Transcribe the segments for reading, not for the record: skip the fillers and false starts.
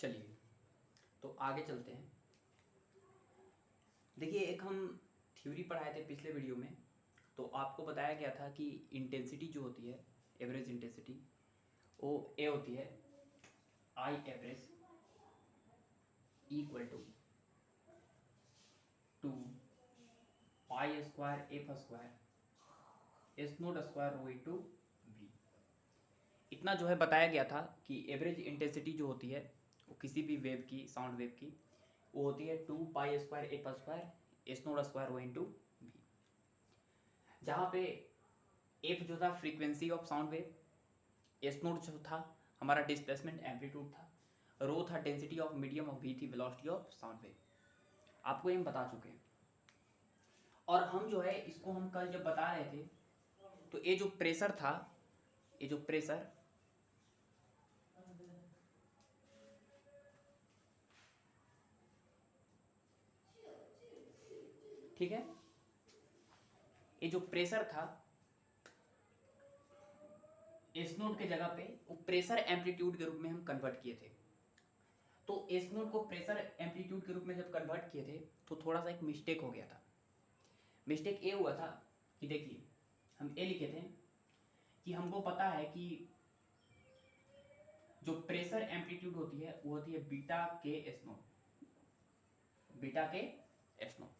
चलिए तो आगे चलते हैं। देखिए, एक हम थ्योरी पढ़ाए थे पिछले वीडियो में, तो आपको बताया गया था कि इंटेंसिटी जो होती है, एवरेज इंटेंसिटी, वो ए होती है I average equal to 2 pi square f square s nought square rho into v. इतना जो है बताया गया था कि एवरेज इंटेंसिटी जो होती है वो किसी भी वेव की, साउंड वेव की, वो होती है 2 pi square f square s nought square rho into v. जहाँ पे एफ जो था frequency of sound wave, s nought जो था हमारा डिस्प्लेसमेंट एम्पलीट्यूड था, रो था density of medium, of v थी वेलोसिटी ऑफ साउंड वेव। आपको ये हम बता चुके हैं। और हम जो है इसको हम कल जब बता रहे थे तो ये जो प्रेशर था, ये जो प्रेशर ठीक है, ये जो प्रेशर था एस नोट के जगह पे वो प्रेशर एम्पलीट्यूड के रूप में हम कन्वर्ट किए थे। तो एस नोट को प्रेशर एम्पलीट्यूड के रूप में जब कन्वर्ट किए थे तो थोड़ा सा एक मिस्टेक हो गया था। मिस्टेक ये हुआ था कि देखिए, हम ये लिखे थे कि हमको पता है कि जो प्रेशर एम्पलीट्यूड होती है वो होती है बीटा के एस नोट, बीटा के एस नोट।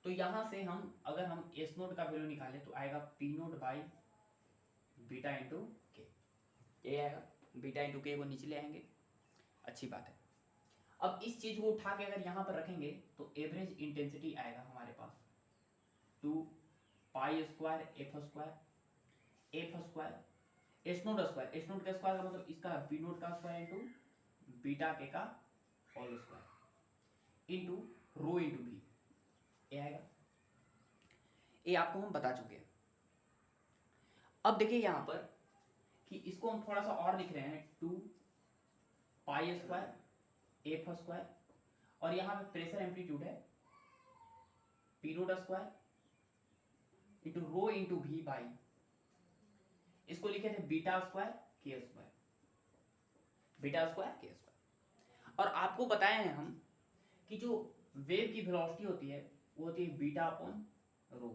तो यहां से हम अगर हम एस नोट का वैल्यू निकालें तो आएगा P note by beta into के। ये आएगा बीटा इंटू के को नीचे ले आएंगे, अच्छी बात है। अब इस चीज को उठा के अगर यहां पर रखेंगे तो एवरेज इंटेंसिटी आएगा हमारे पास 2 pi square f square s nought square, s nought का स्क्वायर का मतलब इसका बी नोट का स्क्वायर इंटू बीटा के का whole square into rho into b. ये आएगा, ये आपको हम बता चुके हैं। अब देखिए यहां पर कि इसको हम थोड़ा सा और लिख रहे हैं 2 पाई स्क्वायर एफ स्क्वायर और यहां पे प्रेशर एम्पलीट्यूड है p nought square into rho into v by, इसको लिखे थे beta square k square, beta square k square. और आपको बताए हैं हम कि जो वेव की वेलोसिटी होती है वो होती है बीटा अपॉन रो,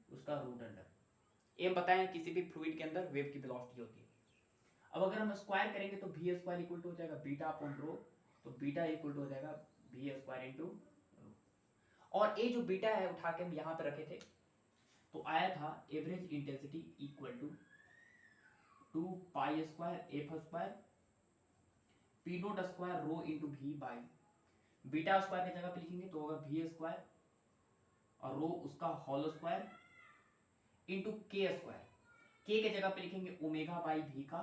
उसका रूट अंडर। ये बताए हैं किसी भी फ्लूइड के अंदर वेव की वेलोसिटी होती है। अब अगर हम स्क्वायर करेंगे तो वी स्क्वायर इक्वल टू हो जाएगा बीटा अपॉन रो, तो बीटा इक्वल टू हो जाएगा वी स्क्वायर इंटू रो। और ये जो बीटा है उठा के हम यहां पे रखे थे तो आया था average intensity equal to 2 pi square f square p nought square rho into v by, beta square की जगह पे लिखेंगे तो होगा वी स्क्वायर और रो उसका होल स्क्वायर इंटू के स्क्वायर, के की जगह पे लिखेंगे ओमेगा बाई वी का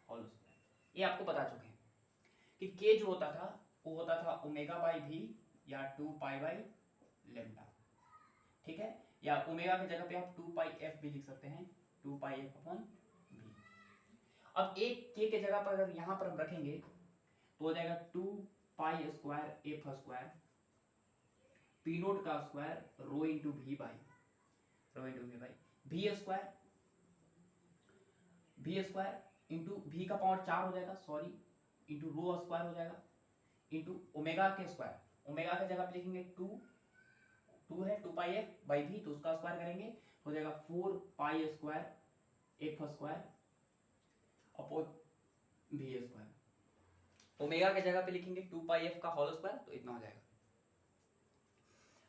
होल स्क्वायर। ये आपको बता चुके हैं कि के जो होता था वो होता था ओमेगा बाई वी या 2 पाई बाई लेम्डा, ठीक है, या ओमेगा की जगह पे आप 2 पाई एफ भी लिख सकते हैं, 2 पाई एफ अपॉन वी। अब एक के जगह पर अगर यहां पर हम रखेंगे तो हो जाएगा 2 pi square f square p nought का square rho into v by, rho into v by v square, v square into v का पावर 4 हो जाएगा, सॉरी, इंटू रो स्क्वायर हो जाएगा इंटू ओमेगा के स्क्वायर, ओमेगा की जगह पे लिखेंगे 2 है 2 पाई एफ बाई वी, तो उसका स्क्वायर करेंगे हो जाएगा 4 pi square f square upon v square. Omega की जगह पे लिखेंगे 2 पाई एफ का होल स्क्वायर, तो इतना हो जाएगा।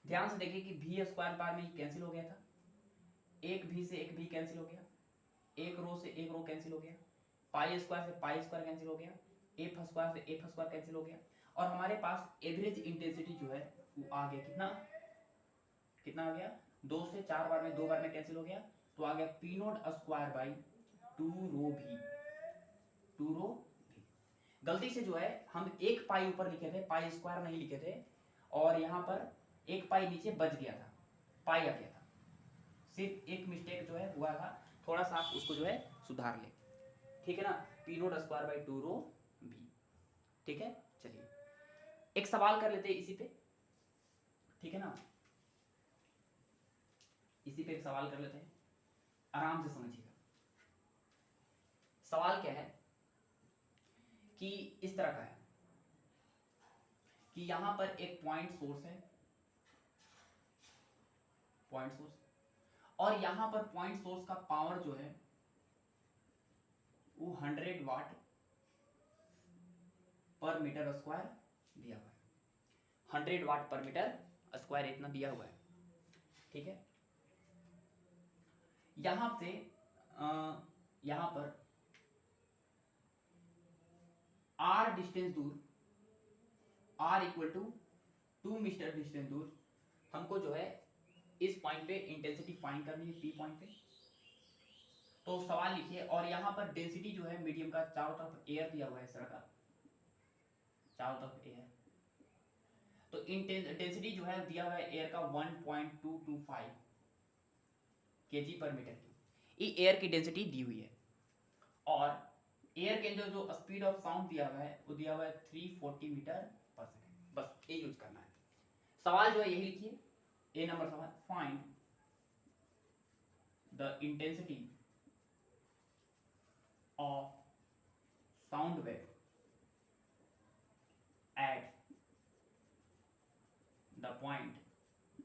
ध्यान से देखिए कि वी स्क्वायर बार में कैंसिल हो गया था, एक भी से एक भी कैंसिल हो गया, एक रो से एक रो कैंसिल हो गया, पाई स्क्वायर से पाई स्क्वायर कैंसिल हो गया, एफ स्क्वायर से एफ स्क्वायर कैंसिल हो गया, और हमारे पास एवरेज इंटेंसिटी जो है वो आ गया कितना, कितना आ गया, 2 से 4 बार में 2 बार में कैंसिल हो गया, तो आ गया P nought square by 2 rho भी, 2 रो भी। गलती से जो है हम एक पाई ऊपर लिखे थे, पाई स्क्वायर नहीं लिखे थे, और यहां पर एक पाई नीचे बच गया था, पाई आ गया था, सिर्फ एक मिस्टेक जो है हुआ था, थोड़ा सा आप उसको जो है सुधार ले, ठीक है ना, p nought square by 2 rho b, ठीक है। चलिए एक सवाल कर लेते हैं इसी पे, ठीक है ना, इसी पे एक सवाल कर लेते हैं, आराम से समझिएगा। सवाल क्या है कि इस तरह का है कि यहां पर एक पॉइंट सोर्स है, पॉइंट सोर्स, और यहां पर पॉइंट सोर्स का पावर जो है वो 100 वाट पर मीटर स्क्वायर दिया हुआ है, 100 वाट पर मीटर स्क्वायर इतना दिया हुआ है। ठीक है, यहां से यहां पर r डिस्टेंस दूर, r equal to 2 metre distance दूर हमको जो है इस पॉइंट पे इंटेंसिटी फाइंड करनी है, P पॉइंट पे। तो सवाल लिखिए, और यहाँ पर डेंसिटी जो है मीडियम का, चारों तरफ एयर दिया हुआ है इस तरह का, चारों तरफ एयर, तो डेंसिटी जो है दिया हुआ है एयर का 1.225 kg पर मीटर की, ये एयर की डेंसिटी दी हुई है। और एयर के अंदर जो स्पीड ऑफ साउंड दिया हुआ है वो दिया हुआ है 340 मीटर पर सेकेंड। बस ये यूज करना है। सवाल जो है यही लिखिए, ए नंबर सवाल, find the intensity of sound wave at the point P।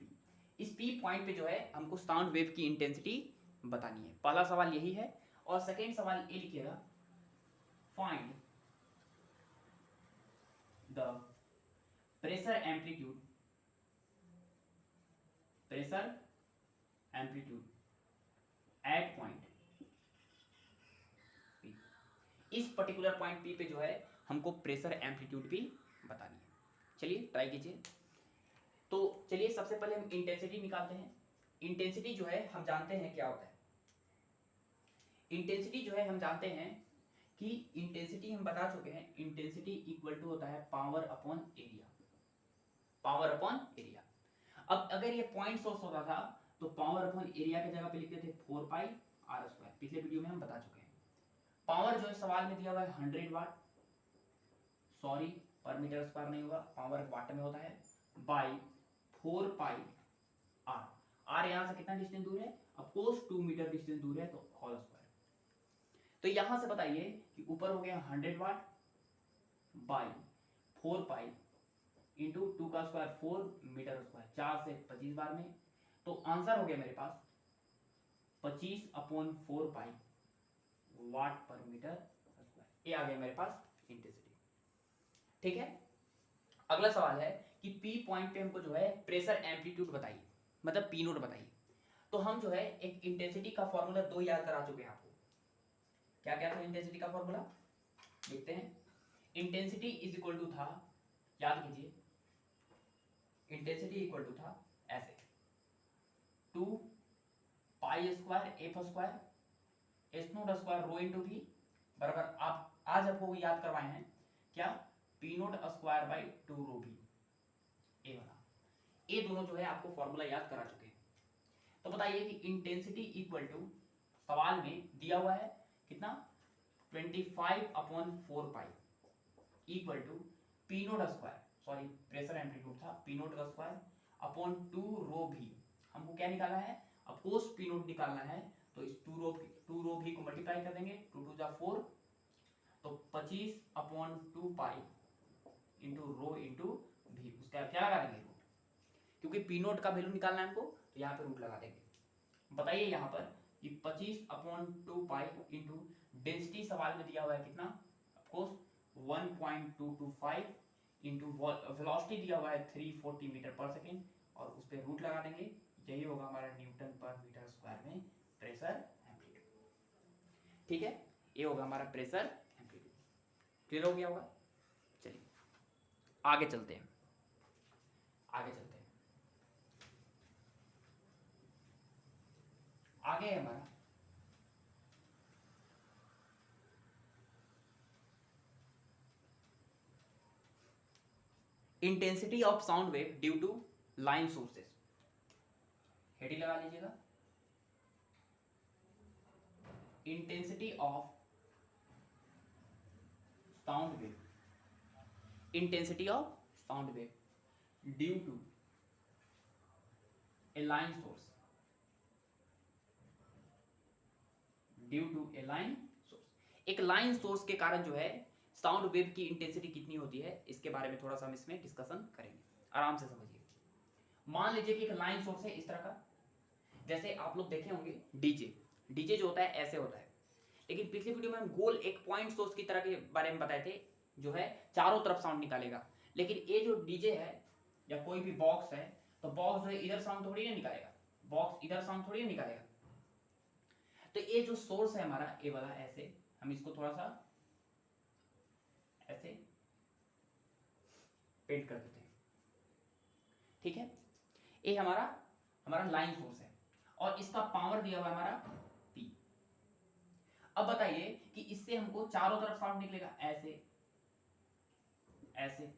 इस P पॉइंट पे जो है हमको साउंड वेव की इंटेंसिटी बतानी है। पहला सवाल यही है। और सेकेंड सवाल ये लिखिएगा, find the pressure amplitude, pressure amplitude at point P। इस पर्टिकुलर पॉइंट P पे जो है हमको प्रेशर एम्पलीट्यूड भी बतानी है। चलिए ट्राई कीजिए। तो चलिए सबसे पहले हम इंटेंसिटी निकालते हैं। इंटेंसिटी जो है हम जानते हैं क्या होता है। इंटेंसिटी जो है हम जानते हैं कि इंटेंसिटी हम बता चुके हैं, इंटेंसिटी इक्वल टू होता है power upon area, power upon area. अब अगर ये पॉइंट सोर्स होता था तो पावर अपॉन एरिया की जगह पे लिखते थे 4 पाई आर स्क्वायर, पिछले वीडियो में हम बता चुके हैं। पावर जो है सवाल में दिया हुआ है 100 वाट, सॉरी पर मीटर स्क्वायर नहीं होगा, पावर वाट में होता है, बाई 4 पाई आर। आर यहां से कितना डिस्टेंस दूर है, अफकोर्स 2 मीटर डिस्टेंस दूर है, तो होल स्क्वायर। तो यहां से बताइए कि ऊपर हो गया 100 वाट बाई 4 पाई इंटू 2 का स्क्वायर 4 मीटर स्क्वायर, 4 से 25 बार में, तो आंसर हो गया मेरे पास 25 अपॉन 4 पाई वाट पर मीटर स्क्वायर। ये आ गया मेरे पास इंटेंसिटी। ठीक है, अगला सवाल है कि P पॉइंट पे हमको जो है प्रेशर एम्पलीट्यूड बताइए, मतलब P नोट बताइए। तो हम जो है एक इंटेंसिटी का फॉर्मूला 2 याद करा चुके हैं आपको। क्या क्या था इंटेंसिटी का फॉर्मूला, देखते हैं। इंटेंसिटी इज इक्वल टू था, याद कीजिए, इंटेंसिटी इक्वल टू था ऐसे 2 pi square f square s nought square rho into v बराबर, आप आज आपको याद करवाए हैं क्या, p nought square by 2 rho v. A वाला, ये दोनों जो है आपको फॉर्मूला याद करा चुके हैं। तो बताइए कि इंटेंसिटी इक्वल टू, सवाल में दिया हुआ है कितना, 25 upon 4 pi equal to P nought square, sorry pressure amplitude था, पी नोट का स्क्वायर अपॉन 2 रो भी। हमको क्या निकालना है, ऑफकोर्स पी नोट निकालना है, तो इस 2 रो भी को मल्टीप्लाई कर देंगे, 2 2 जा 4, तो 25 upon 2 pi into rho into भी, उसका क्या लगा देंगे, रूट, क्योंकि पी नोट का वैल्यू निकालना है हमको, तो यहाँ पे रूट लगा देंगे। बताइए यहाँ पर कि 25 अपॉन 2 पाई इंटू डेंसिटी सवाल में दिया हुआ है कितना, ऑफकोर्स 1.225 इंटू वेलोसिटी दिया हुआ है 340 मीटर पर सेकेंड, और उस पर रूट लगा देंगे। यही होगा हमारा न्यूटन पर मीटर स्क्वायर में प्रेशर एम्पलीट्यूड। ठीक है, ये होगा हमारा प्रेशर एम्पलीट्यूड। क्लियर हो गया होगा। चलिए आगे चलते हैं, आगे चलते हैं। आगे है हमारा intensity of sound wave due to line sources. Heading लगा लीजिएगा, intensity of sound wave, intensity of sound wave due to a line source, due to a line source. एक लाइन सोर्स के कारण जो है साउंड वेव की intensity कितनी होती है, इसके बारे में थोड़ा सा हम इसमें डिस्कशन करेंगे, आराम से समझिए। मान लीजिए कि एक लाइन सोर्स है इस तरह का, जैसे आप लोग देखे होंगे डीजे, डीजे जो होता है ऐसे होता है, लेकिन पिछली वीडियो में हम गोल एक पॉइंट सोर्स की तरह के बारे में बताए थे, जो है चारों तरफ साउंड निकालेगा। लेकिन ये जो डीजे है या कोई भी बॉक्स है, तो बॉक्स जो है इधर साउंड थोड़ी ना निकालेगा, बॉक्स इधर साउंड थोड़ी ना निकालेगा। तो ये जो सोर्स है हमारा, ये वाला, ऐसे हम इसको थोड़ा सा ऐसे पेंट कर देते हैं, ठीक है। ये हमारा हमारा लाइन सोर्स है और इसका पावर दिया हुआ है हमारा P। अब बताइए कि इससे हमको चारों तरफ साउंड निकलेगा, ऐसे ऐसे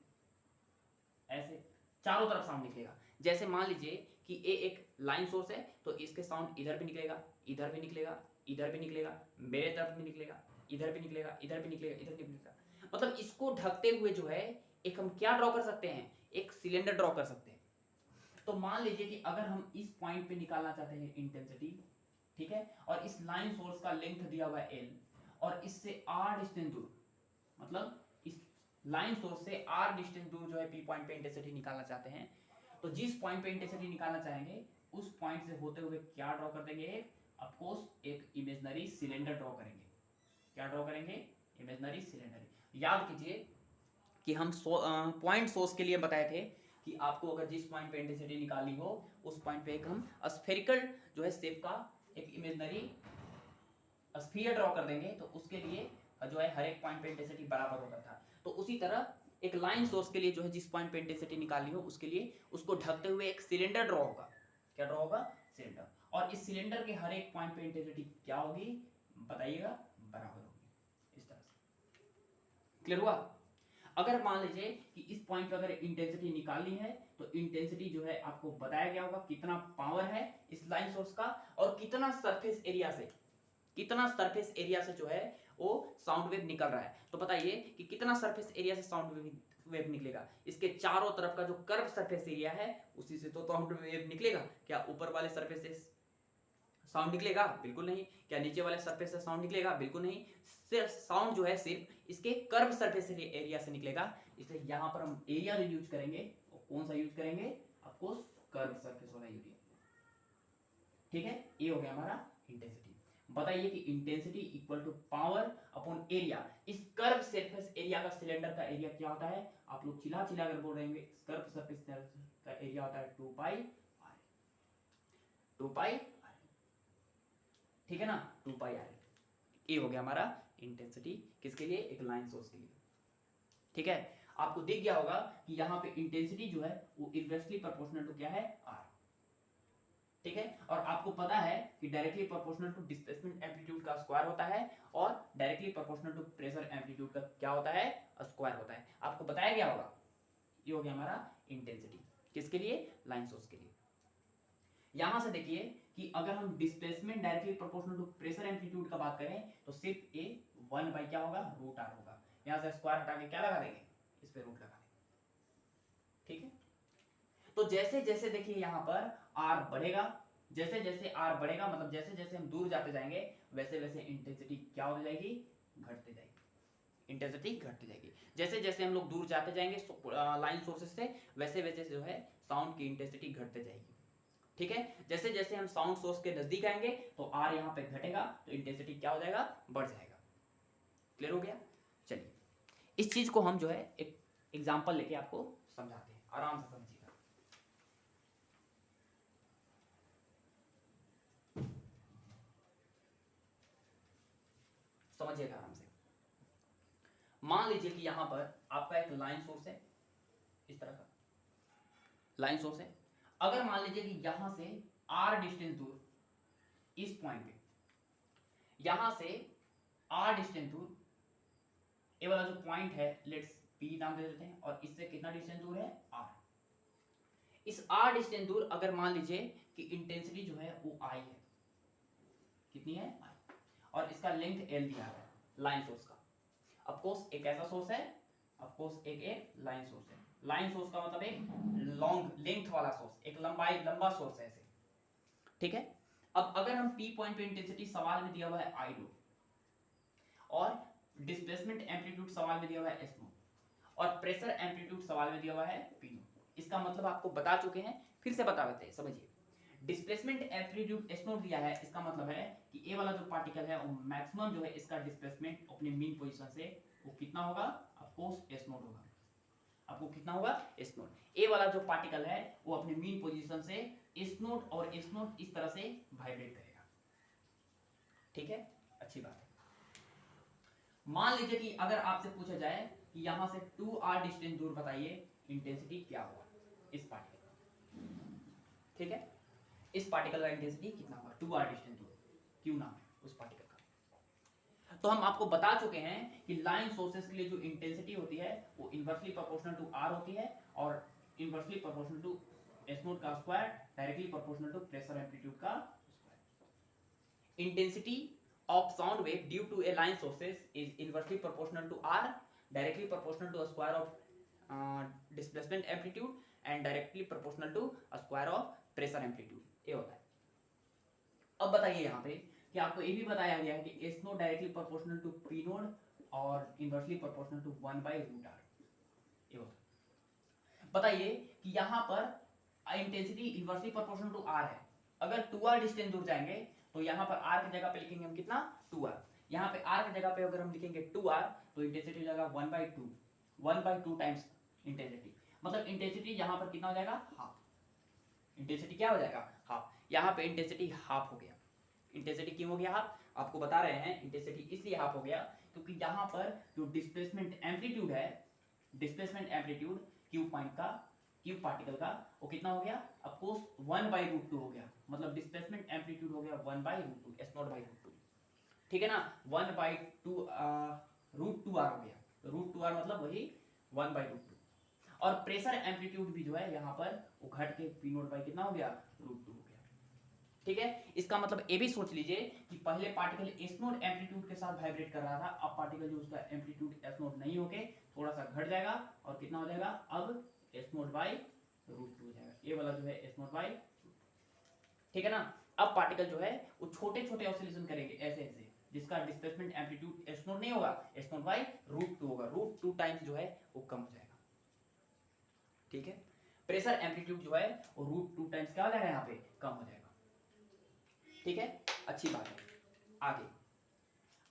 ऐसे चारों तरफ साउंड निकलेगा। जैसे मान लीजिए कि ये एक लाइन सोर्स है, तो इसके साउंड इधर भी निकलेगा, इधर भी निकलेगा, इधर भी निकलेगा, मेरे तरफ भी निकलेगा, इधर भी निकलेगा, इधर भी निकलेगा, इधर भी निकलेगा। मतलब इसको ढकते हुए जो है एक हम क्या ड्रॉ कर सकते हैं, एक सिलेंडर ड्रॉ कर सकते हैं। तो मान लीजिए कि अगर हम इस पॉइंट पे निकालना चाहते हैं इंटेंसिटी, ठीक है, और इस लाइन सोर्स का लेंथ दिया हुआ है L, और इससे r डिस्टेंस दूर, मतलब इस लाइन सोर्स से r डिस्टेंस दूर जो है P पॉइंट पे इंटेंसिटी निकालना चाहते हैं, तो जिस पॉइंट पे इंटेंसिटी निकालना चाहेंगे उस पॉइंट से होते हुए क्या ड्रॉ कर देंगे, ऑफ कोर्स एक इमेजिनरी सिलेंडर ड्रॉ करेंगे। क्या ड्रॉ करेंगे, इमेजिनरी सिलेंडर। याद कीजिए कि हम पॉइंट सोर्स के लिए बताए थे कि आपको अगर जिस पॉइंट पे इंटेंसिटी निकालनी हो उस पॉइंट पे एक हम स्फेरिकल जो है शेप का एक इमेजिनरी स्फीयर ड्रॉ कर देंगे, तो उसके लिए जो है हर एक पॉइंट पे इंटेंसिटी बराबर होता था। तो उसी तरह एक लाइन सोर्स के लिए जो है जिस पॉइंट पे इंटेंसिटी निकालनी हो उसके लिए उसको ढकते हुए एक सिलेंडर ड्रॉ होगा। क्या ड्रॉ होगा, सिलेंडर। और इस सिलेंडर के हर एक पॉइंट पे इंटेंसिटी क्या होगी बताइएगा, बराबर होगी। इस तरह से क्लियर हुआ। अगर मान लीजिए कि इस पॉइंट पे अगर इंटेंसिटी निकालनी है, तो इंटेंसिटी जो है आपको बताया गया होगा कितना पावर है इस लाइन सोर्स का, और कितना सरफेस एरिया से, कितना सरफेस एरिया से जो है वो साउंड वेव निकल रहा है। तो बताइए कि कितना सरफेस एरिया से साउंड वेव निकलेगा। इसके चारों तरफ का जो कर्व सरफेस एरिया है उसी से तो साउंड वेव निकलेगा। क्या ऊपर वाले सरफेस से साउंड निकलेगा, बिल्कुल नहीं। क्या नीचे वाले सरफेस से साउंड निकलेगा, बिल्कुल नहीं। सिर्फ साउंड जो है सिर्फ इसके कर्व सरफेस एरिया से निकलेगा। इसलिए यहां पर हम एरिया जो यूज करेंगे वो कौन सा यूज करेंगे, ऑफ कोर्स कर्व सरफेस वाला एरिया, ठीक है। ये हो गया हमारा इंटेंसिटी। बताइए कि intensity equal to power upon area. इस कर्व सरफेस एरिया का सिलेंडर का एरिया क्या होता है, आप लोग चिल्ला चिल्ला कर बोल रहेंगे, कर्व सरफेस का एरिया होता है 2 पाई r, 2 पाई, ठीक है ना, 2 पाई r। ये हो गया हमारा इंटेंसिटी किसके लिए, एक लाइन सोर्स के लिए, ठीक है। आपको दिख गया होगा कि यहाँ पे इंटेंसिटी जो है वो इनवर्सली प्रोपोर्शनल टू क्या है, r, ठीक है। और आपको पता है कि directly proportional to displacement amplitude का स्क्वायर होता है, और directly proportional to pressure amplitude का क्या होता है, स्क्वायर होता है। आपको बताया गया होगा। ये हो गया हमारा इंटेंसिटी किसके लिए, लाइन सोर्स के लिए। यहां से देखिए कि अगर हम displacement directly proportional to pressure amplitude का बात करें तो सिर्फ ए 1 बाई क्या होगा, रूट आर होगा। यहां से स्क्वायर हटा के क्या लगा देंगे, इस पे रूट लगा देंगे, ठीक है। तो जैसे जैसे देखिए यहां पर आर बढ़ेगा, जैसे जैसे आर बढ़ेगा मतलब जैसे जैसे हम दूर जाते जाएंगे वैसे वैसे इंटेंसिटी क्या हो जाएगी, घटते जाएगी, इंटेंसिटी घटती जाएगी। जैसे जैसे हम लोग दूर जाते जाएंगे लाइन सोर्सेस से, वैसे वैसे जो है साउंड की इंटेंसिटी घटते जाएगी, ठीक है। जैसे जैसे हम साउंड सोर्स के नजदीक आएंगे तो आर यहाँ पे घटेगा, तो इंटेंसिटी क्या हो जाएगा, बढ़ जाएगा। क्लियर हो गया। चलिए इस चीज को हम जो है एक एग्जांपल लेके आपको समझाते हैं, आराम से समझिएगा। समझिएगा आराम से। मान लीजिए कि यहां पर आपका एक लाइन सोर्स है, इस तरह का लाइन सोर्स है। अगर मान लीजिए कि यहां से r डिस्टेंस दूर, इस पॉइंट पे यहां से r डिस्टेंस दूर, ये वाला जो पॉइंट है लेट्स p नाम दे देते हैं, और इससे कितना डिस्टेंस दूर है, r। इस r डिस्टेंस दूर अगर मान लीजिए कि इंटेंसिटी जो है वो I है, कितनी है, I, और इसका लेंथ L दिया है लाइन सोर्स का। ऑफ कोर्स एक ऐसा सोर्स है, ऑफ कोर्स एक लाइन सोर्स है। लाइन सोर्स का मतलब एक लॉन्ग लेंथ वाला सोर्स, एक लंबा सोर्स है ऐसे, ठीक है। अब अगर हम P पॉइंट पे इंटेंसिटी सवाल में दिया हुआ है I2, और डिस्प्लेसमेंट एम्पलीट्यूड सवाल में दिया हुआ है एस नोट और प्रेशर एम्पलीट्यूड सवाल में दिया हुआ है पी नोट। इसका मतलब आपको बता चुके हैं, फिर से बता देते हैं, समझिए। डिस्प्लेसमेंट एम्पलीट्यूड एस नोट दिया है, इसका मतलब है कि ए वाला जो पार्टिकल है वो मैक्सिमम जो है इसका डिस्प्लेसमेंट अपने मीन पोजीशन से वो कितना होगा, ऑफकोर्स एस नोट होगा। आपको कितना होगा, एस नोट। ए वाला जो पार्टिकल है वो अपने मीन पोजीशन से एस नोट और एस नोट इस तरह से वाइब्रेट करेगा। ठीक है, अच्छी बात है। मान लीजिए कि अगर आपसे पूछा जाए कि यहां से 2r डिस्टेंस दूर बताइए इंटेंसिटी क्या होगा इस पार्टिकल का। ठीक है, इस पार्टिकल का इंटेंसिटी कितना होगा 2r डिस्टेंस दूर, क्यों नाम है उस पार्टिकल का। तो हम आपको बता चुके हैं कि लाइन सोर्सेस के लिए जो इंटेंसिटी होती है वो इनवर्सली प्रोपोर्शनल टू r होती है और inversely proportional to s nought का square directly proportional to pressure amplitude का square. Intensity of sound wave due to a line sources is inversely proportional to r, directly proportional to a square of displacement amplitude and directly proportional to a square of pressure amplitude। ये होता है। अब बताइए यहाँ पे कि आपको ये भी बताया गया है कि S naught directly proportional to P naught और इनवर्सली प्रोपोर्शनल टू 1/√r। ये होता है। बताइए कि यहाँ पर intensity inversely proportional to r है। अगर 2r डिस्टेंस दूर जाएंगे तो यहाँ पर r की जगह पे लिखेंगे हम कितना 2r। यहाँ पे r की जगह पे अगर हम लिखेंगे 2r तो इंटेंसिटी हो जाएगा 1/2 टाइम्स इंटेंसिटी। मतलब इंटेंसिटी यहाँ पर कितना हो जाएगा, हाफ। इंटेंसिटी क्या हो जाएगा, हाफ। यहाँ पे इंटेंसिटी हाफ हो गया। इंटेंसिटी क्यों हो गया हाफ, आपको बता रहे हैं। इंटेंसिटी इसलिए हाफ हो गया क्योंकि यहाँ पर जो डिस्प्लेसमेंट एम्पलीट्यूड है, डिस्प्लेसमेंट एम्पलीट्यूड क्यू पॉइंट का, क्यू पार्टिकल का, वो कितना हो गया, ऑफकोर्स 1/√2 हो गया। मतलब डिस्प्लेसमेंट एम्पलीट्यूड हो गया 1/√2 एस नॉट बाई √2। ठीक है ना, 1/2√2r हो गया। तो √2r मतलब वही 1/√2। और प्रेशर एम्पलीट्यूड भी जो है यहाँ पर वो घट के पी नोट बाई कितना हो गया, √2 हो गया। ठीक है, इसका मतलब ये भी सोच लीजिए कि पहले पार्टिकल एस नोट एम्पलीट्यूड के साथ वाइब्रेट कर रहा था, अब पार्टिकल जो उसका एम्पलीट्यूड एस नोट नहीं होके थोड़ा सा घट जाएगा और कितना हो जाएगा, अब एस नोट बाई √2 हो जाएगा। ये वाला जो है एस नोट बाई, ठीक है ना। अब पार्टिकल जो है वो छोटे छोटे ऑसिलेशन करेंगे ऐसे ऐसे, जिसका डिस्प्लेसमेंट एम्पलीट्यूड एस नोट नहीं होगा, एस नोट बाई √2 होगा। √2 टाइम्स जो है वो कम हो जाएगा। ठीक है, प्रेशर एम्पलीट्यूड जो है वो √2 टाइम्स क्या हो जाएगा, यहाँ पे कम हो जाएगा। ठीक है, अच्छी बात है। आगे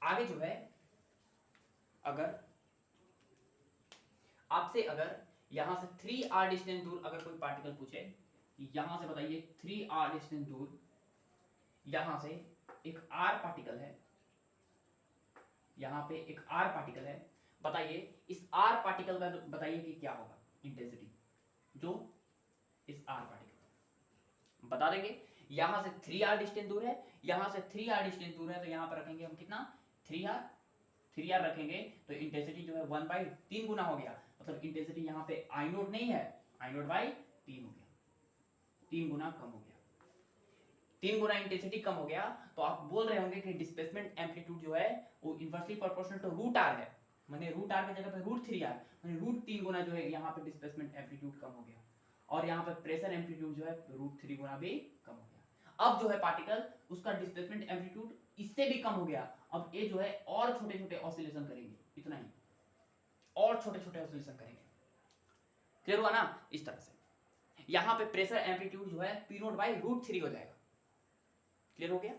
आगे जो है, अगर आपसे अगर यहां से 3r डिस्टेंस दूर अगर कोई पार्टिकल पूछे, यहां से बताइए 3r डिस्टेंस दूर यहां से एक r पार्टिकल है, यहां पे एक r पार्टिकल है। बताइए इस r पार्टिकल का बताइए कि क्या होगा इंटेंसिटी, जो इस r पार्टिकल बता देंगे। यहां से 3r डिस्टेंस दूर है, यहां से 3r डिस्टेंस दूर है, तो यहां पर रखेंगे हम कितना 3r रखेंगे तो इंटेंसिटी जो है 1/3 गुना हो गया। मतलब इंटेंसिटी यहाँ पे आई नोट नहीं है, आई नोट बाई 3 हो गया, 3 गुना कम हो गया। 3 गुना इंटेंसिटी कम हो गया तो आप बोल रहे होंगे कि डिस्प्लेसमेंट एम्पलीट्यूड जो है वो इनवर्सली प्रोपोर्शनल टू √r है। माने √r की जगह पे √3r, माने √3 गुना जो है यहाँ पे डिस्प्लेसमेंट एम्पलीट्यूड कम हो गया। और यहाँ पे प्रेशर एम्पलीट्यूड जो है √3 गुना भी कम हो गया। अब जो है पार्टिकल उसका डिस्प्लेसमेंट एम्पलीट्यूड इससे भी कम हो गया। अब ये जो है और छोटे छोटे ऑसिलेशन करेंगे, इतना ही, और छोटे छोटे ऑसिलेशन करेंगे। क्लियर हुआ ना, इस तरह से यहां पे प्रेशर एम्पलीट्यूड जो है पी नोट बाई √3 हो जाएगा। क्लियर हो गया।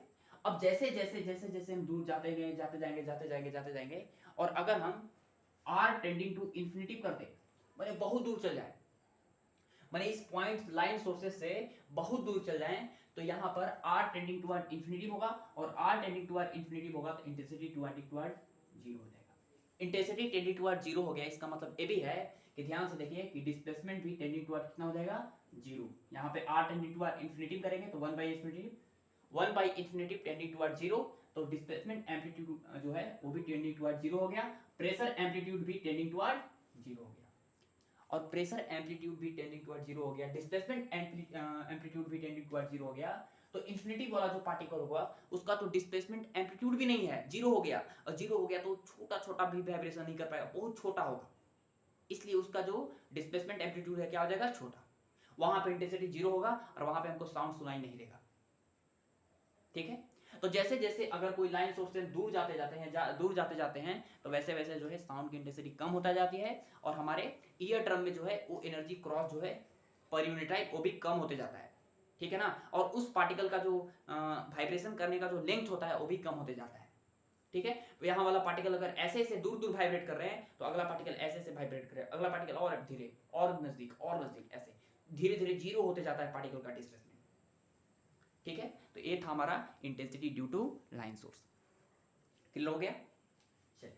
अब जैसे जैसे जैसे जैसे हम दूर जाते जाएंगे और अगर हम r टेंडिंग टू इंफिनिटी करते, माने बहुत दूर चल जाए, माने इस पॉइंट लाइन सोर्सेस से बहुत दूर चल जाएं, तो यहाँ पर r टेंडिंग टुवर्ड इंफिनिटी होगा और r टेंडिंग टुवर्ड इंफिनिटी होगा तो इंटेंसिटी टेंडिंग टुवर्ड 0 हो जाएगा। इंटेंसिटी टेंडिंग टुवर्ड 0 हो गया, इसका मतलब ये भी है कि ध्यान से देखिए कि डिस्प्लेसमेंट भी टेंडिंग टुवर्ड कितना हो जाएगा 0। यहाँ पे r टेंडिंग टुवर्ड इंफिनिटी करेंगे तो 1/इंफिनिटी टेंडिंग टुवर्ड 0, तो डिस्प्लेसमेंट एम्पलीट्यूड जो है वो भी टेंडिंग टुवर्ड 0 हो गया, प्रेशर एम्पलीट्यूड भी टेंडिंग टुवर्ड 0 हो गया। और प्रेशर एम्पलीट्यूड भी टेंडिंग टुवर्ड 0 हो गया, डिस्प्लेसमेंट एम्पलीट्यूड भी टेंडिंग टुवर्ड 0 हो गया। तो इंफिनिटी वाला जो पार्टिकल होगा उसका तो डिस्प्लेसमेंट एम्पलीट्यूड भी नहीं है, 0 हो गया। और 0 हो गया तो छोटा छोटा भी वाइब्रेशन नहीं कर पाएगा, बहुत छोटा होगा, इसलिए उसका जो डिस्प्लेसमेंट एम्पलीट्यूड है क्या हो जाएगा, छोटा। वहां पे इंटेंसिटी 0 होगा और वहां पे हमको साउंड सुनाई नहीं देगा। ठीक है, तो जैसे जैसे अगर कोई लाइन सोर्स से दूर जाते जाते हैं तो वैसे वैसे जो है साउंड की इंटेंसिटी कम होता जाती है और हमारे ईयर ड्रम में जो है वो एनर्जी क्रॉस जो है पर यूनिट टाइम वो भी कम होते जाता है, ठीक है ना। और उस पार्टिकल का जो वाइब्रेशन करने का जो लेंथ होता है वो भी कम होते जाता है, ठीक है। यहाँ वाला पार्टिकल अगर ऐसे ऐसे दूर दूर वाइब्रेट कर रहे हैं तो अगला पार्टिकल ऐसे ऐसे वाइब्रेट करे, अगला पार्टिकल और धीरे और नजदीक ऐसे धीरे धीरे जीरो होते जाता है पार्टिकल का डिस्प्लेसमेंट, ठीक है। तो ये था हमारा intensity due to line source. Clear हो गया? चलिए,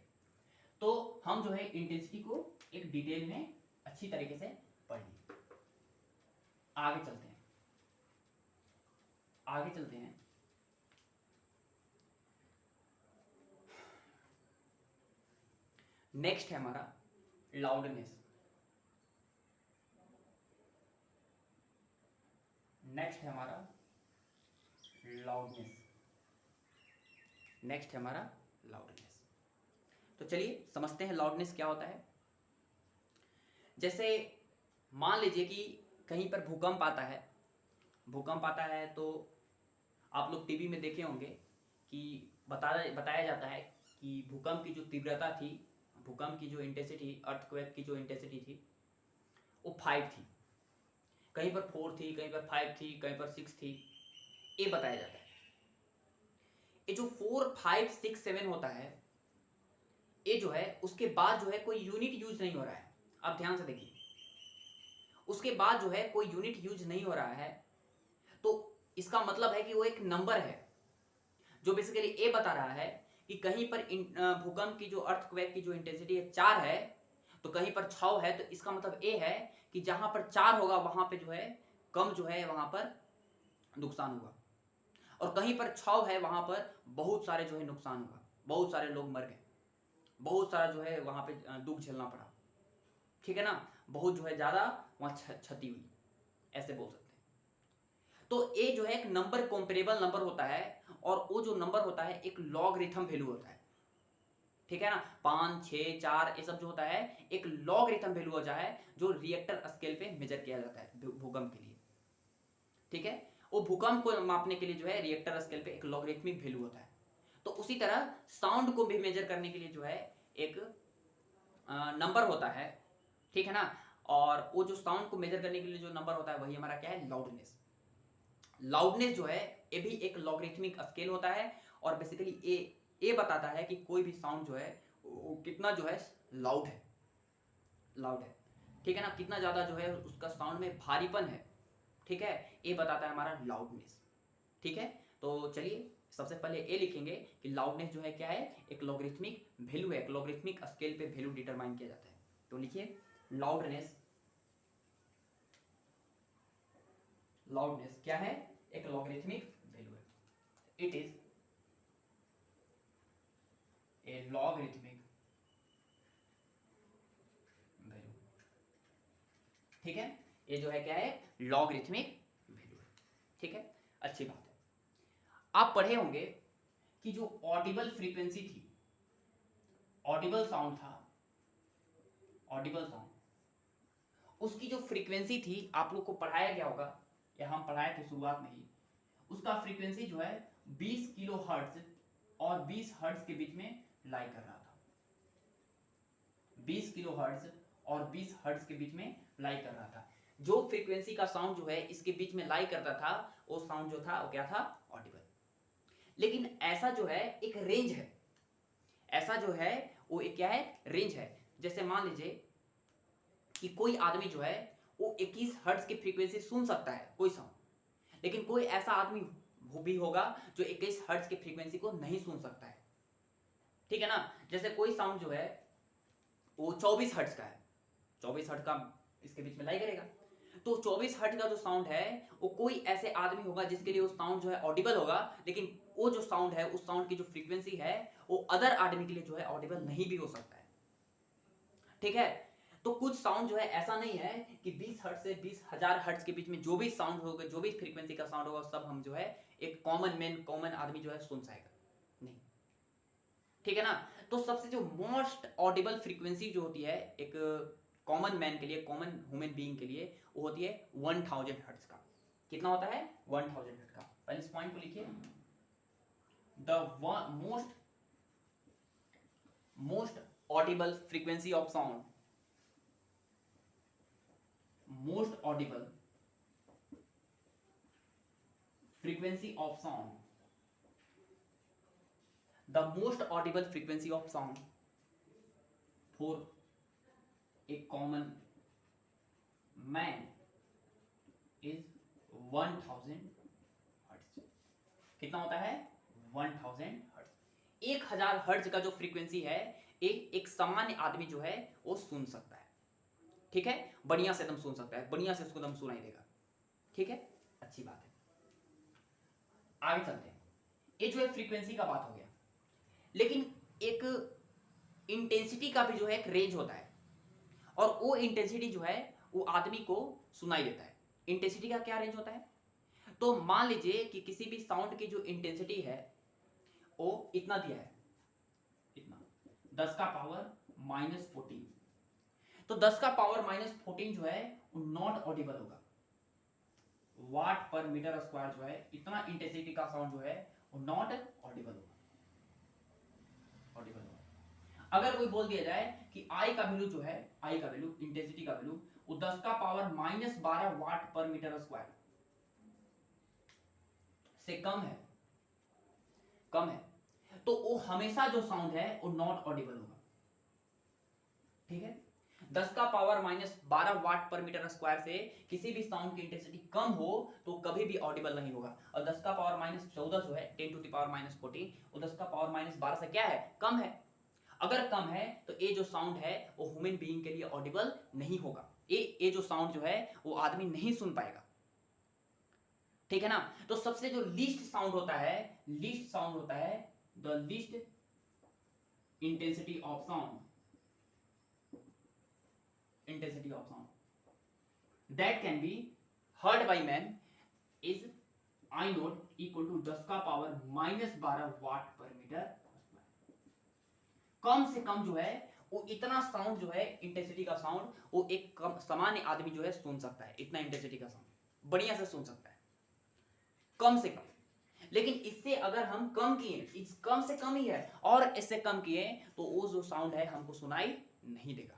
तो हम जो है इंटेंसिटी को एक डिटेल में अच्छी तरीके से पढ़ लिए। आगे चलते हैं। नेक्स्ट है हमारा लाउडनेस। तो चलिए समझते हैं लाउडनेस क्या होता है। जैसे मान लीजिए कि कहीं पर भूकंप आता है तो आप लोग टीवी में देखे होंगे कि बताया जाता है कि भूकंप की जो तीव्रता थी, भूकंप की जो इंटेंसिटी, अर्थक्वेक की जो इंटेंसिटी थी वो 5 थी, कहीं पर 4 थी, कहीं पर 5 थी, कहीं पर 6 थी, ये बताया जाता है। ये जो 4, 5, 6, 7 होता है, ये जो है उसके बाद जो है कोई यूनिट यूज नहीं हो रहा है। आप ध्यान से देखिए, उसके बाद जो है कोई यूनिट यूज नहीं हो रहा है, तो इसका मतलब है कि वो एक नंबर है जो बेसिकली ये बता रहा है कि कहीं पर भूकंप की जो अर्थक्वेक की जो इंटेंसिटी है 4 है, तो कहीं पर 6 है, तो इसका मतलब ये है कि जहां पर 4 होगा वहां पे जो है कम जो है वहां पर नुकसान होगा, और कहीं पर 6 है वहां पर बहुत सारे जो है नुकसान हुआ, बहुत सारे लोग मर गए, बहुत सारा जो है वहां पे दुख झेलना पड़ा, ठीक है ना, बहुत जो है ज्यादा वहां क्षति हुई, ऐसे बोल सकते हैं। तो ये जो है एक नंबर कंपेरेबल नंबर होता है, और वो जो नंबर होता है एक लॉगरिथम वैल्यू होता है, ठीक है ना। 5, 6, 4 ये सब जो होता है एक लॉगरिथम वैल्यू होता है जो रिएक्टर स्केल पे मेजर किया जाता है भूकंप के लिए, ठीक है। वो भूकंप को मापने के लिए जो है रिएक्टर स्केल पे एक लॉगरिथमिक वैल्यू होता है। तो उसी तरह साउंड को भी मेजर करने के लिए जो है एक नंबर होता है, ठीक है ना। और वो जो साउंड को मेजर करने के लिए जो नंबर होता है वही हमारा क्या है, लाउडनेस। लाउडनेस जो है ये भी एक लॉगरिथमिक स्केल होता है, और बेसिकली ये बताता है कि कोई भी साउंड जो है वो कितना जो है लाउड है, ठीक है ना, कितना ज्यादा जो है उसका साउंड में भारीपन है, ठीक है, ये बताता है हमारा लाउडनेस, ठीक है। तो चलिए सबसे पहले ये लिखेंगे कि लाउडनेस जो है क्या है, एक लॉगरिथमिक वैल्यू है, एक लॉगरिथमिक स्केल पे वैल्यू डिटरमाइन किया जाता है। तो लिखिए लाउडनेस क्या है, एक लॉगरिथमिक वैल्यू है, it is a logarithmic value, ठीक है। ये जो है क्या है, लॉगरिथमिक वैल्यू है, ठीक है, अच्छी बात है। आप पढ़े होंगे कि जो ऑडिबल फ्रीक्वेंसी थी, ऑडिबल साउंड था, ऑडिबल साउंड, उसकी जो फ्रीक्वेंसी थी आप लोग को पढ़ाया गया होगा, या हम पढ़ाए थे शुरुआत में ही, उसका फ्रीक्वेंसी जो है 20 किलो हर्ट्ज और 20 हर्ट्ज के बीच में लाई कर रहा था, 20 किलो हर्ट्ज और 20 हर्ट्ज के बीच में लाई कर रहा था। जो फ्रीक्वेंसी का साउंड जो है इसके बीच में लाई करता था, वो साउंड जो था वो क्या था, ऑडिबल। लेकिन ऐसा जो है एक रेंज है, ऐसा जो है वो एक क्या है, रेंज है। जैसे मान लीजिए कि कोई आदमी जो है वो 21 हर्ट्ज की फ्रीक्वेंसी सुन सकता है कोई साउंड, लेकिन कोई ऐसा आदमी भी होगा जो 21 हर्ट्ज की फ्रीक्वेंसी को नहीं सुन सकता है, ठीक है ना। जैसे कोई साउंड जो है वो 24 हर्ट्ज का है, 24 हर्ट्ज का इसके बीच में लाई करेगा, तो 24 हर्ट्ज का जो साउंड है वो कोई ऐसे आदमी होगा जिसके लिए वो साउंड जो है ऑडिबल होगा, लेकिन वो जो साउंड है उस साउंड की जो फ्रीक्वेंसी है वो अदर आदमी के लिए जो है ऑडिबल नहीं भी हो सकता है, ठीक है। तो कुछ साउंड जो है ऐसा नहीं है कि 20 हर्ट्ज से 20,000 हर्ट्ज के बीच में जो भी साउंड होगा, जो भी फ्रीक्वेंसी का साउंड होगा, सब हम जो है एक कॉमन आदमी जो है सुन पाएगा, नहीं, ठीक है ना। तो सबसे जो मोस्ट ऑडिबल फ्रीक्वेंसी जो होती है एक कॉमन मैन के लिए, कॉमन ह्यूमन बीइंग के लिए, वो होती है 1000 हर्ट्ज का। कितना होता है, 1000 हर्ट्ज का। पहले इस पॉइंट को लिखिए, the most audible frequency of sound, most audible frequency of sound, the most audible frequency of sound for a common man is 1000 hertz. कितना होता है? 1000 हर्ट्ज। 1000 हर्ट्ज का जो फ्रीक्वेंसी है एक सामान्य आदमी जो है वो सुन सकता है। ठीक है, बढ़िया से एकदम सुन सकता है, बढ़िया से उसको एकदम सुनाई देगा। ठीक है, अच्छी बात है। आगे चलते हैं। ये जो है फ्रीक्वेंसी का बात हो गया, लेकिन एक इंटेंसिटी का भी जो है एक रेंज होता है, और वो इंटेंसिटी जो है वो आदमी को सुनाई देता है। इंटेंसिटी का क्या रेंज होता है? तो मान लीजिए कि किसी भी साउंड की जो इंटेंसिटी है वो इतना दिया है, इतना 10 का पावर -14। तो 10 का पावर -14 जो है वो नॉट ऑडिबल होगा। वाट पर मीटर स्क्वायर जो है इतना इंटेंसिटी का साउंड जो है वो नॉट ऑडिबल होगा, ऑडिबल होगा। अगर कोई बोल दिया जाए कि आई का वैल्यू जो है, आई का वैल्यू, इंटेंसिटी का वैल्यू वो 10 का power -12 watt per metre square से कम है, कम है, तो वो हमेशा जो साउंड है वो नॉट ऑडिबल होगा। ठीक है, 10 का power -12 watt per metre square से किसी भी साउंड की इंटेंसिटी कम हो तो कभी भी ऑडिबल नहीं होगा। और 10 का पावर -14 जो है 10 टू द पावर -14, वो 10 का पावर -12 से क्या है? कम है। अगर कम है तो ये जो साउंड है वो ह्यूमन बीइंग के लिए ऑडिबल नहीं होगा। ये जो साउंड जो है वो आदमी नहीं सुन पाएगा। ठीक है ना? तो सबसे जो लीस्ट साउंड होता है, लीस्ट साउंड होता है the least intensity of sound, intensity of sound that can be heard by man is I naught equal to 10 का power -12 watt per metre square. कम से कम जो है वो इतना साउंड जो है, इंटेंसिटी का साउंड, वो एक कम सामान्य आदमी जो है सुन सकता है। इतना इंटेंसिटी का साउंड बढ़िया से सुन सकता है, कम से कम। लेकिन इससे अगर हम कम किए, इस कम से कम ही है, और इससे कम किए तो वो जो साउंड है हमको सुनाई नहीं देगा,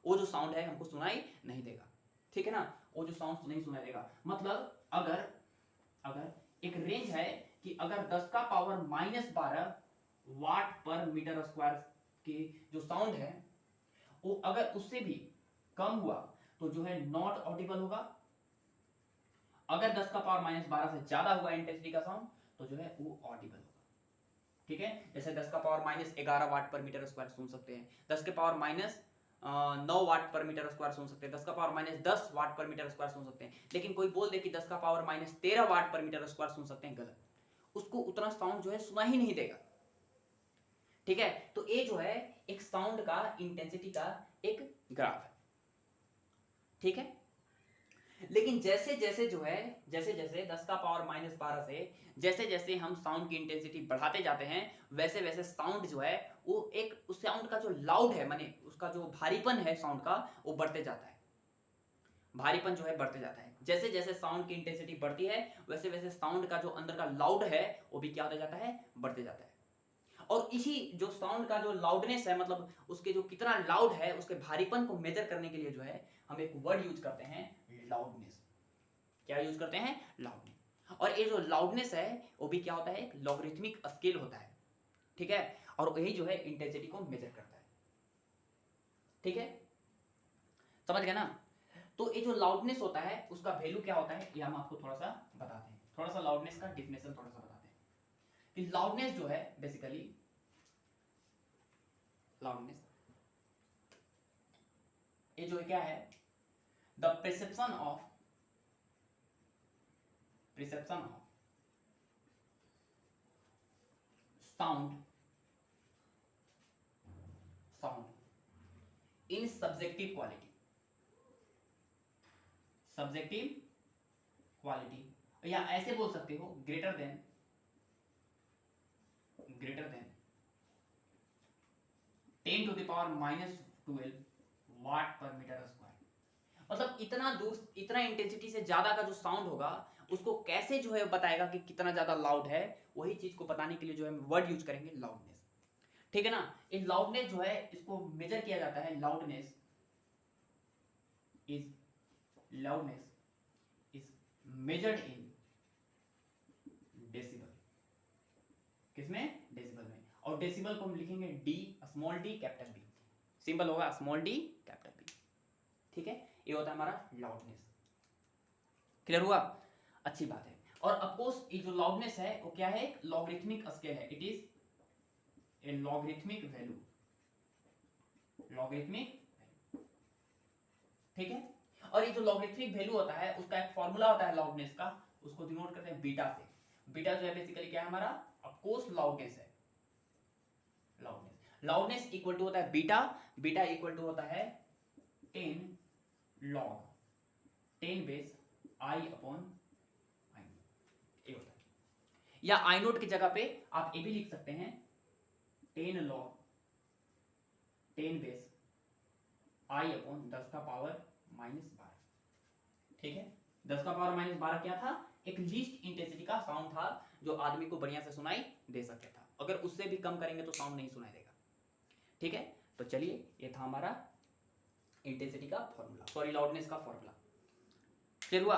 वो जो साउंड है हमको सुनाई नहीं देगा। ठीक है ना? वो जो साउंड नहीं सुनाई देगा, मतलब अगर एक रेंज है कि अगर 10 का power -12 watt per metre square के जो साउंड है वो अगर उससे भी कम हुआ तो जो है नॉट ऑडिबल होगा। अगर 10 का पावर -12 से ज्यादा हुआ इंटेंसिटी का साउंड तो जो है वो ऑडिबल होगा। ठीक है, जैसे 10 का पावर -11 वाट पर मीटर स्क्वायर सुन सकते हैं, 10 के पावर 9 वाट पर मीटर स्क्वायर सुन सकते हैं, 10 का पावर -10 वाट पर मीटर स्क्वायर सुन सकते हैं। लेकिन कोई बोल दे कि 10 का पावर -13 वाट पर मीटर स्क्वायर सुन सकते हैं, गलत। उसको उतना साउंड जो है सुना ही नहीं देगा। ठीक है, तो ये जो है एक साउंड का इंटेंसिटी का एक ग्राफ है। ठीक है, लेकिन जैसे जैसे जो है, जैसे जैसे 10 का पावर -12 से जैसे जैसे हम साउंड की इंटेंसिटी बढ़ाते जाते हैं, वैसे वैसे साउंड जो है वो एक, उस साउंड का जो लाउड है, माने उसका जो भारीपन है साउंड का, वो बढ़ते जाता है। भारीपन जो है बढ़ते जाता है। जैसे जैसे साउंड की इंटेंसिटी बढ़ती है वैसे वैसे साउंड का जो अंदर का लाउड है वो भी क्या होता जाता है? बढ़ते जाता है। और इसी जो साउंड का जो लाउडनेस है, मतलब उसके जो कितना लाउड है, उसके भारीपन को मेजर करने के लिए जो है हम एक वर्ड यूज करते हैं, लाउडनेस। क्या यूज करते हैं? लाउडनेस। और ये जो लाउडनेस है वो भी क्या होता है? एक लॉगरिथमिक स्केल होता है। ठीक है, और यही जो है इंटेंसिटी को मेजर करता है। ठीक है, समझ गए ना? तो ये जो लाउडनेस होता है उसका वैल्यू क्या होता है ये हम आपको थोड़ा सा बताते हैं। थोड़ा सा लाउडनेस का डिफिनेशन थोड़ा सा बताते हैं कि लाउडनेस जो है बेसिकली, लाउडनेस ये जो क्या है? The perception of sound in subjective quality, subjective quality, या ऐसे बोल सकते हो greater than 10 to the power -12 watt per metre square. मतलब इतना दूर, इतना इंटेंसिटी से ज्यादा का जो साउंड होगा उसको कैसे जो है बताएगा कि कितना ज्यादा लाउड है, वही चीज को बताने के लिए जो है वर्ड यूज करेंगे लाउडनेस, ठीक है ना। इन लाउडनेस जो है इसको मेजर किया जाता है, loudness is measured in decibel, किसमें, डेसिबल में। और डेसिबल को हम लिखेंगे d, small d capital B, symbol होगा स्मॉल डी कैपिटल बी, ठीक है। ये होता है हमारा लाउडनेस, क्लियर हुआ, अच्छी बात है। और ऑफ कोर्स ये जो लाउडनेस है वो क्या है, लॉगरिथमिक स्केल है, it is a logarithmic value, logarithmic, ठीक है। और ये जो लॉगरिथमिक वैल्यू होता है उसका एक फॉर्मूला होता है लाउडनेस का, उसको डिनोट करते हैं बीटा से। बीटा जो है बेसिकली क्या है हमारा, ऑफ कोर्स लाउडनेस है, लाउडनेस इक्वल टू होता है बीटा, बीटा इक्वल टू होता है 10 log 10 बेस आई अपॉन आई, ये होता है। या आई नोट की जगह पे आप ये भी लिख सकते हैं 10 log 10 बेस आई अपॉन 10 का पावर -12, ठीक है। 10 का पावर -12 क्या था, एक लीस्ट इंटेंसिटी का साउंड था जो आदमी को बढ़िया से सुनाई दे सकता था, अगर उससे भी कम करेंगे तो साउंड नहीं सुनाई देगा, ठीक है। तो चलिए ये था हमारा इंटेंसिटी का फॉर्मूला, सॉरी लाउडनेस का फॉर्मूला, क्लियर हुआ।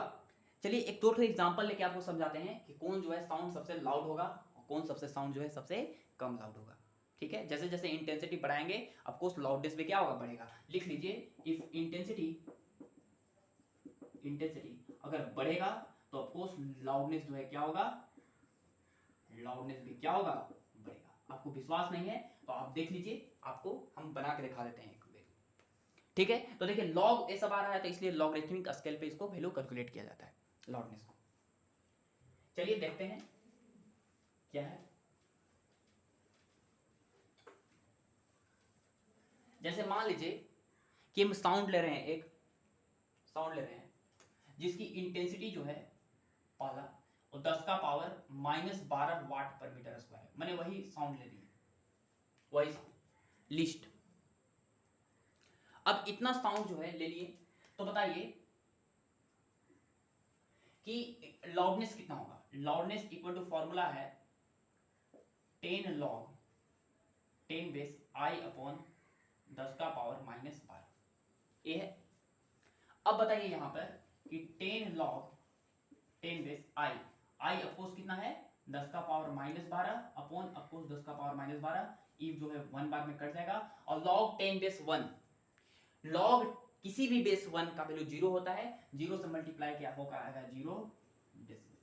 चलिए एक दो एग्जांपल लेके आपको समझाते हैं कि कौन जो है साउंड सबसे लाउड होगा और कौन सबसे साउंड जो है सबसे कम लाउड होगा, ठीक है। जैसे जैसे इंटेंसिटी बढ़ाएंगे ऑफ कोर्स लाउडनेस भी क्या होगा, बढ़ेगा। लिख लीजिए, इफ इंटेंसिटी अगर बढ़ेगा तो ऑफ कोर्स लाउडनेस जो है क्या होगा, लाउडनेस भी क्या होगा, बढ़ेगा। आपको विश्वास नहीं है तो आप देख लीजिए, आपको हम बना के दिखा देते हैं एक वैल्यू, ठीक है। तो देखिए लॉग ये सब आ रहा है तो इसलिए लॉगरिथमिक स्केल पे इसको वैल्यू कैलकुलेट किया जाता है लाउडनेस को। चलिए देखते हैं क्या है। जैसे मान लीजिए कि हम साउंड ले रहे हैं, एक साउंड ले रहे हैं जिसकी इंटेंसिटी जो है पहला और 10 का power -12 watt per metre square, मैंने वही साउंड ले ली, वही साउंड लिस्ट। अब इतना साउंड जो है ले लिए, तो बताइए कि लाउडनेस कितना होगा। लाउडनेस इक्वल टू फॉर्मूला है 10 log 10 बेस आई अपॉन 10 का पावर -12, ये है। अब बताइए यहां पर कि 10 log 10 बेस आई, आई अफकोर्स कितना है 10 का पावर -12 अपॉन अफकोर्स 10 का पावर -12, ई जो है 1 बार में कट जाएगा, और log 10 बेस 1, log किसी भी बेस 1 का वैल्यू 0 होता है, 0 से मल्टीप्लाई क्या होगा, आएगा 0 डेसिबल।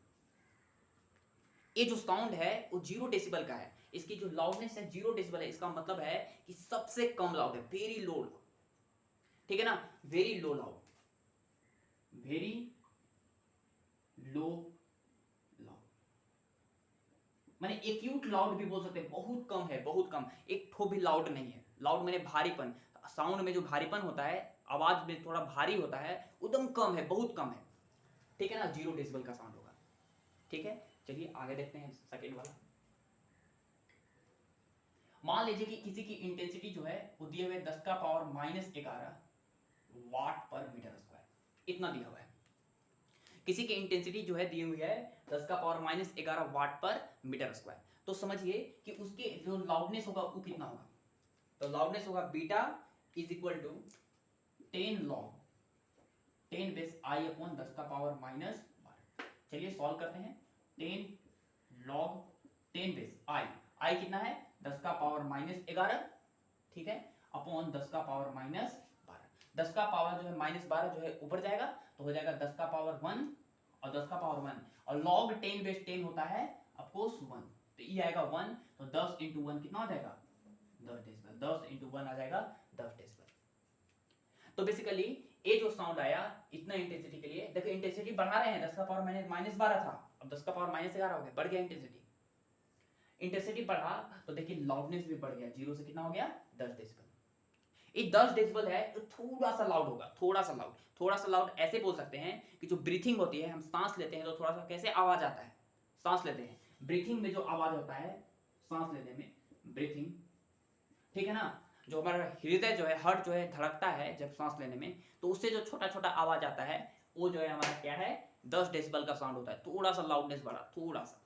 ये जो साउंड है वो 0 डेसिबल का है, इसकी जो लाउडनेस है 0 डेसिबल है, इसका मतलब है कि सबसे कम लाउड है, वेरी लो, ठीक है ना, very low loud, very low loud, माने एक्यूट लाउड भी बोल सकते हैं, बहुत कम है, बहुत कम, एक ठो भी लाउड नहीं है। लाउड माने भारीपन, साउंड में जो भारीपन होता है, आवाज में थोड़ा भारी होता है, एकदम कम है, बहुत कम है, ठीक है ना, 0 डेसिबल का साउंड होगा, ठीक है। चलिए आगे देखते हैं सेकंड वाला। मान लीजिए कि किसी की इंटेंसिटी जो है वो दिए हुए 10 का पावर -11 वाट पर मीटर स्क्वायर, इतना दिया हुआ है। किसी की इंटेंसिटी जो है दी हुई है 10 का पावर -11 वाट पर मीटर स्क्वायर, तो समझिए कि उसके जो लाउडनेस होगा वो कितना होगा। तो लाउडनेस होगा beta is equal to 10 log 10 base I upon 10 का पावर -12। चलिए सॉल्व करते हैं। 10 log 10 बेस आई, आई कितना है 10 का पावर -11, ठीक है, अपॉन 10 का पावर -12। 10 का पावर जो है -12 जो है ऊपर जाएगा तो हो जाएगा 10 का पावर 1 और 10 का पावर 1, और log 10 बेस 10 होता है ऑफ कोर्स 1, तो ये आएगा 1, तो 10 × 1 कितना हो जाएगा 10 डेसिबल, 10 × 1 आ जाएगा 10 डेसिबल। तो बेसिकली ये जो साउंड आया इतना इंटेंसिटी के लिए, देखो इंटेंसिटी बढ़ा रहे हैं, 10 का पावर -12 था, अब 10 का पावर -11 हो गया, बढ़ गया इंटेंसिटी, इंटेंसिटी बढ़ा तो देखिए लाउडनेस भी बढ़ गया, 0 से कितना हो गया 10 डेसिबल। ये 10 डेसिबल है तो थोड़ा सा लाउड होगा, थोड़ा सा लाउड, थोड़ा सा लाउड ऐसे बोल सकते हैं कि जो ब्रीथिंग होती है, हम सांस लेते हैं तो थोड़ा सा कैसे आवाज आता है, सांस लेते हैं, ब्रीथिंग में जो आवाज होता है सांस लेने में, ब्रीथिंग, ठीक है ना, जो हमारा हृदय जो है, हार्ट जो है धड़कता है जब सांस लेने में, तो उससे जो छोटा छोटा आवाज आता है वो जो है हमारा क्या है 10 डेसिबल का साउंड होता है, थोड़ा सा लाउडनेस बढ़ा, थोड़ा सा,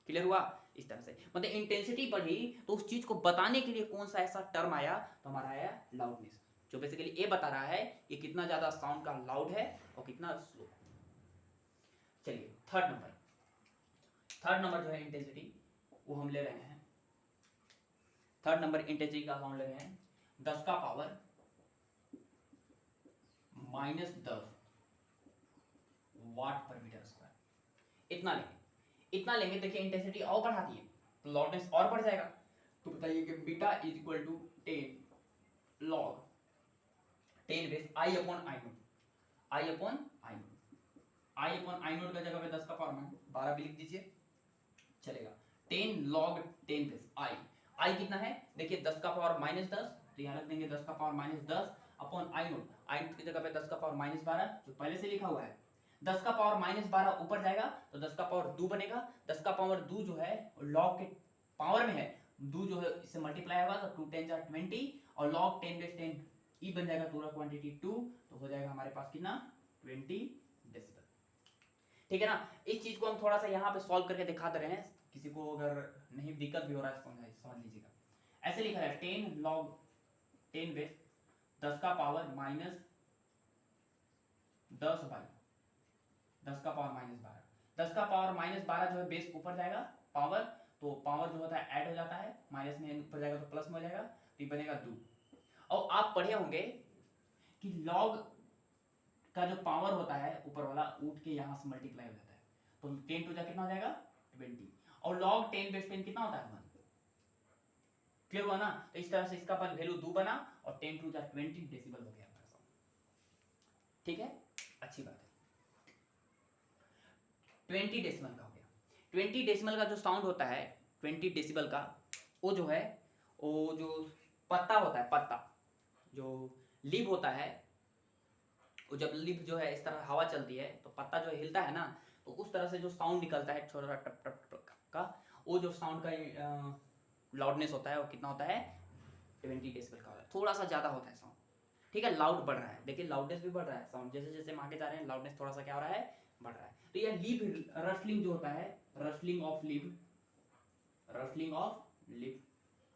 क्लियर हुआ? इस तरह से मतलब इंटेंसिटी बढ़ी तो उस चीज को बताने के लिए कौन सा ऐसा टर्म आया, तो हमारा आया लाउडनेस, जो बेसिकली ये बता रहा है कि कितना ज्यादा साउंड का लाउड है और कितना स्लो। चलिए थर्ड नंबर जो है इंटेंसिटी, वो हम ले रहे हैं, थर्ड नंबर इंटेंसिटी का साउंड ले रहे हैं 10 का पावर -10 वाट पर मीटर स्क्वायर, इतना लेंगे। देखिए इंटेंसिटी और बढ़ाती है तो लाउडनेस और बढ़ जाएगा। तो बताइए कि beta is equal to 10 log 10 base I upon I naught, I upon I naught का जगह पे 10 का पावर 12 भी लिख दीजिए, चलेगा। 10 log 10 बेस आई कितना है, देखिए 10 का पावर -10, तो यहाँ रख देंगे 10 का पावर -10 अपॉन आई नोट की जगह पे 10 का पावर -12 जो पहले से लिखा हुआ है। 10 का पावर -12 ऊपर जाएगा तो 10 का पावर 2 बनेगा। 10 का पावर 2 जो है log के पावर में है, 2 जो है इससे मल्टीप्लाई होगा तो 2 10 जा 20 और log 10 बेस 10 ई बन जाएगा पूरा क्वांटिटी 2, तो हो जाएगा हमारे पास कितना 20 डेसिबल। ठीक है ना? इस चीज को हम थोड़ा सा यहाँ पे सॉल्व करके दिखा दे रहे हैं, किसी को अगर नहीं दिक्कत भी हो रहा है समझ लीजिएगा। ऐसे लिखा है 10 log 10 बेस 10 का पावर -10 बाई 10 का पावर -12, 10 का पावर -12 जो है बेस ऊपर जाएगा पावर, तो पावर जो होता है ऐड हो जाता है, माइनस में ऊपर जाएगा तो प्लस में हो जाएगा, तो ये बनेगा 2। और आप पढ़े होंगे कि लॉग का जो पावर होता है ऊपर वाला उठ के यहाँ से मल्टीप्लाई हो जाता है, तो 10 टू जा कितना हो जाएगा 20, और log 10 बेस 10 कितना होता है 1। क्लियर हुआ ना? तो इस तरह से इसका वैल्यू 2 बना और 10 टू जा 20 डेसिबल हो गया हमारा साउंड। ठीक है, अच्छी बात है। 20 डेसिबल का हो गया। 20 डेसिबल का जो साउंड होता है 20 डेसिबल का, वो जो है वो जो पत्ता होता है, पत्ता जो लीफ होता है, वो जब लीफ जो है इस तरह हवा चलती है तो पत्ता जो हिलता है ना, तो उस तरह से जो साउंड निकलता है छोटा टप टप टप का, वो जो साउंड का लाउडनेस होता है वो कितना होता है 20 डेसिबल का होता है, थोड़ा सा ज़्यादा होता है साउंड। ठीक है, लाउड बढ़ रहा है, देखिए लाउडनेस भी बढ़ रहा है, साउंड जैसे जैसे हम आगे जा रहे हैं लाउडनेस थोड़ा सा क्या हो रहा है बढ़ रहा है। तो ये लीफ रस्लिंग जो होता है, रस्लिंग ऑफ लीफ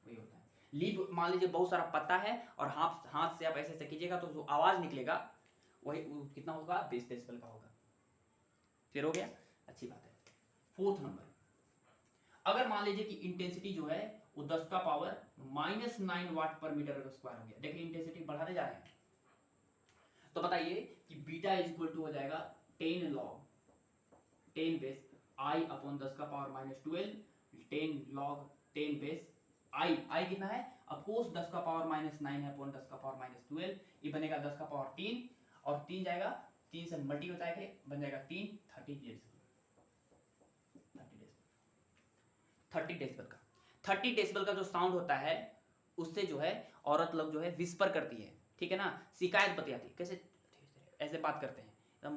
वही होता है। लीफ मान लीजिए बहुत सारा पत्ता है और हाथ से आप ऐसे कीजिएगा तो जो आवाज निकलेगा वही कितना होगा 20 डेसिबल का होगा। क्लियर हो गया? अच्छी बात है। फोर्थ नंबर, अगर मान लीजिए कि इंटेंसिटी जो है वो 10 का पावर -9 वाट पर मीटर स्क्वायर हो गया, देखिए इंटेंसिटी बढ़ाते जा रहे हैं, तो बताइए कि बीटा इज इक्वल टू हो जाएगा 10 log 10 बेस आई अपॉन 10 का पावर -12 10 log 10 बेस आई कितना है, ऑफ कोर्स 10 का पावर -9 है अपॉन 10 का पावर -12, ये बनेगा 10 का पावर 3 और 3 जाएगा 3 से मल्टी हो जाएगा बन जाएगा 3 30 डेसिबल का। 30 डेसिबल का जो साउंड होता है उससे जो है औरत लोग जो है विस्पर करती है, ठीक है ना, शिकायत बतियाती, कैसे ऐसे बात करते हैं एकदम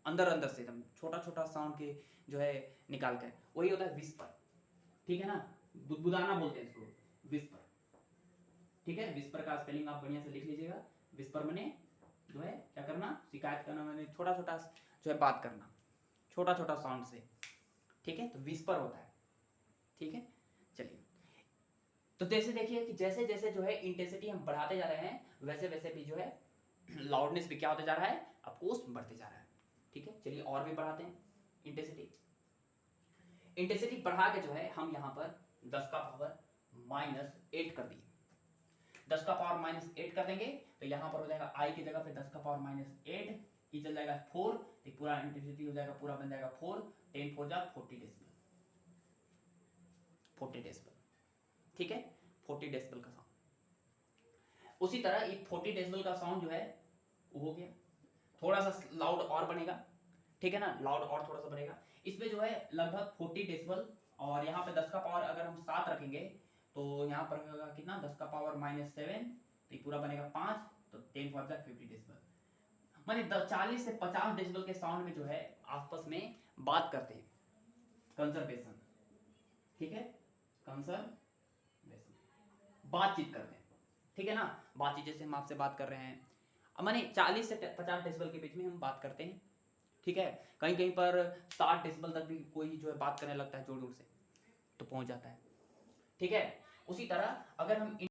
अंदर अंदर से एकदम छोटा छोटा साउंड के जो है निकाल कर, वही होता है विस्पर। ठीक है ना, बुदबुदाना बोलते हैं इसको विस्पर। ठीक है, विस्पर का स्पेलिंग आप बढ़िया से लिख लीजिएगा। विस्पर माने जो है क्या करना, शिकायत करना, माने छोटा छोटा जो है बात करना छोटा छोटा साउंड से। ठीक है, तो विस्पर होता है। ठीक है, चलिए तो जैसे देखिए कि जैसे जैसे जो है इंटेंसिटी हम बढ़ाते जा रहे हैं वैसे वैसे भी जो है लाउडनेस भी क्या होता जा रहा है, ऑफकोर्स बढ़ते जा रहा है। ठीक है, चलिए और भी बढ़ाते हैं इंटेंसिटी। इंटेंसिटी बढ़ा के जो है हम यहाँ पर 10 का पावर -8 कर दिए, 10 का पावर -8 कर देंगे तो यहाँ पर हो जाएगा आई की जगह पे 10 का पावर -8, ये चल जाएगा 4, तो पूरा इंटेंसिटी हो जाएगा, पूरा बन जाएगा 4, 10 4 जा 40 डेसिबल, 40 डेसिबल। ठीक है, 40 डेसिबल का साउंड। उसी तरह ये 40 डेसिबल का साउंड जो है वो हो गया, थोड़ा सा लाउड और बनेगा। ठीक है ना, लाउड और थोड़ा सा बनेगा, इसमें जो है लगभग 40 डेसिबल, और यहाँ पे 10 का पावर अगर हम 7 रखेंगे तो यहाँ पर होगा कितना 10 का पावर -7, तो ये पूरा बनेगा 5, तो 10 4 जा 50 डेसिबल, माने 40 से 50 डेसिबल के साउंड में जो है आपस में बात करते हैं, कंजर्वेशन। ठीक है, कंजर्वेशन, बातचीत करते हैं। ठीक है ना, बातचीत जैसे हम आपसे बात कर रहे हैं, माने 40 से 50 डेसिबल के बीच में हम बात करते हैं। ठीक है, कहीं कहीं पर 60 डेसिबल तक भी कोई जो है बात करने लगता है जोर जोर से, तो पहुंच जाता है। ठीक है, उसी तरह अगर हम